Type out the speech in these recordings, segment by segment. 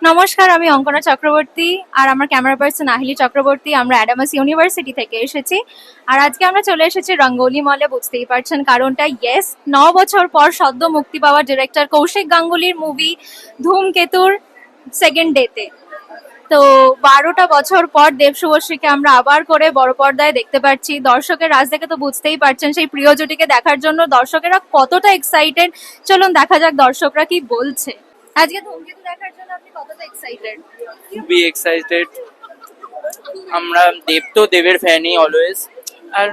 নমস্কার, আমি অঙ্কনা চক্রবর্তী আর আমার ক্যামেরা পার্সন আহিলি চক্রবর্তী। আমরা অ্যাডামাস ইউনিভার্সিটি থেকে এসেছি আর আজকে আমরা চলে এসেছি রঙ্গোলি মলে। বুঝতেই পারছেন কারণটা। ইয়েস, 9 বছর পর সদ্য মুক্তি পাওয়া ডিরেক্টর কৌশিক গাঙ্গুলির মুভি ধূমকেতুর সেকেন্ড ডেতে। তো 12টা বছর পর দেব শুভশ্রীকে আমরা আবার করে বড় পর্দায় দেখতে পাচ্ছি। দর্শকের রাজ দেখে তো বুঝতেই পারছেন সেই প্রিয় জুটিকে দেখার জন্য দর্শকেরা কতটা এক্সাইটেড। চলুন দেখা যাক দর্শকরা কি বলছে। আজকে ধূমকেতু দেখার জন্য আপনি কতটা এক্সাইটেড? খুবই এক্সাইটেড। আমরা দেবের ফ্যানই অলওয়েজ। আর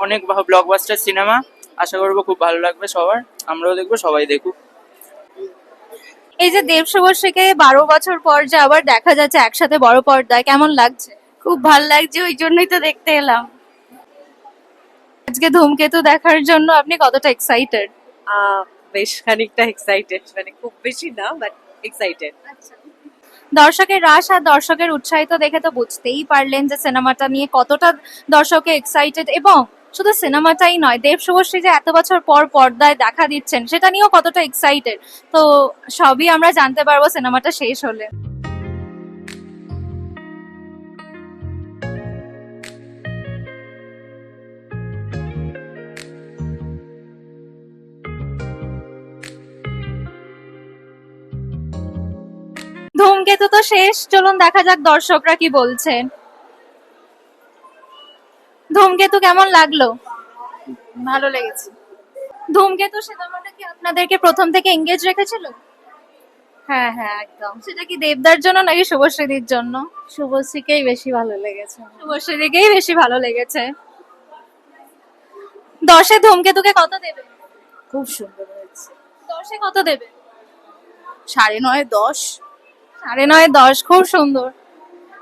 অনেক ব্লকবাস্টার সিনেমা, আশা করবো খুব ভালো লাগবে সবার। আমরাও দেখবো, সবাই দেখুক। এই যে দেব শুভশ্রীকে 12 বছর পর যে আবার দেখা যাচ্ছে একসাথে বড় পর্দায়, কেমন লাগছে? খুব ভাল লাগছে, ওই জন্যই তো দেখতে এলাম। আজকে ধূমকেতু দেখার জন্য আপনি কতটা এক্সাইটেড? বেশ খানিকটা এক্সাইটেড, মানে খুব বেশি না, বাট এক্সাইটেড। দর্শকের রাশ আর দর্শকের উৎসাহিত দেখে তো বুঝতেই পারলেন যে সিনেমাটা নিয়ে কতটা দর্শকে এক্সাইটেড। এবং শুধু সিনেমাটাই নয়, দেব শুভশ্রী যে এত বছর পর পর্দায় দেখা দিচ্ছেন সেটা নিয়েও কতটা এক্সাইটেড। তো সবই আমরা জানতে পারবো সিনেমাটা শেষ হলে। ধূমকেতু তো শেষ, চলুন দেখা যাক দর্শকরা কি বলছেন। ধূমকেতু কেমন লাগলো? ভালো লেগেছে। ধূমকেতু সিনেমাটা কি আপনাদেরকে প্রথম থেকে এঙ্গেজ রেখেছিল? হ্যাঁ হ্যাঁ, একদম। সেটা কি দেবদার জন্য নাকি শুভশ্রীদির জন্য? শুভশ্রীকেই বেশি ভালো লেগেছে। শুভশ্রীদিকেই বেশি ভালো লেগেছে। 10-এ ধূমকেতুকে কত দেবে? খুব সুন্দর হয়েছে। 10-এ কত দেবে? 9.5 10। 9.5 10, খুব সুন্দর।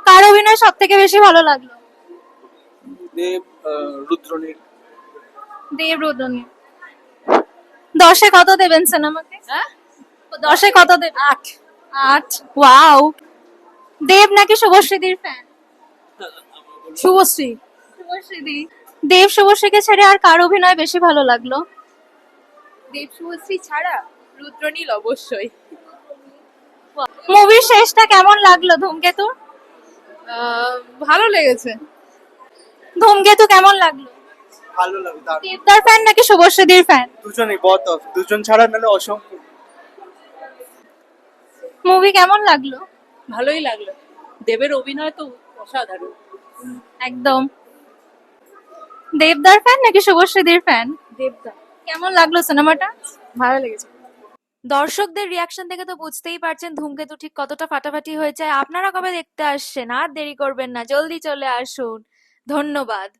কার অভিনয় সব থেকে বেশি ভালো লাগলো? দেব, রুদ্রনীল। দেব রুদ্রনী। 10-এ কত দেবেন সিনেমাকে? হ্যাঁ, 10-এ কত দেবেন? 8। 8। ওয়াও। দেব নাকি শুভশ্রীদির ফ্যান? শুভশ্রী। শুভশ্রীদি। দেব শুভশ্রীকে ছেড়ে আর কার অভিনয় বেশি ভালো লাগলো? দেব শুভশ্রী ছাড়া রুদ্রনীল অবশ্যই। মুভির শেষটা কেমন লাগলো ধূমকেতু? ভালো লেগেছে। ধূমকেতু কেমন লাগলো? ভালো লাগবে। দেবদার ফ্যান নাকি শুভশ্রীদির ফ্যান? দুজনই দুজন ছাড়া নাহলে অসম্ভব। মুভি কেমন লাগলো? ভালোই লাগলো, দেবের অভিনয় তো অসাধারণ। একদম। দেবদার ফ্যান নাকি শুভশ্রীদির ফ্যান? দেবদা। কেমন লাগলো সিনেমাটা? ভালো লেগেছে। দর্শকদের রিয়াকশন দেখে তো বুঝতেই পারছেন ধূমকেতু ঠিক কতটা ফাটাফাটি হয়েছে। আপনারা কবে দেখতে আসছেন? আর দেরি করবেন না, জলদি চলে আসুন। ধন্যবাদ।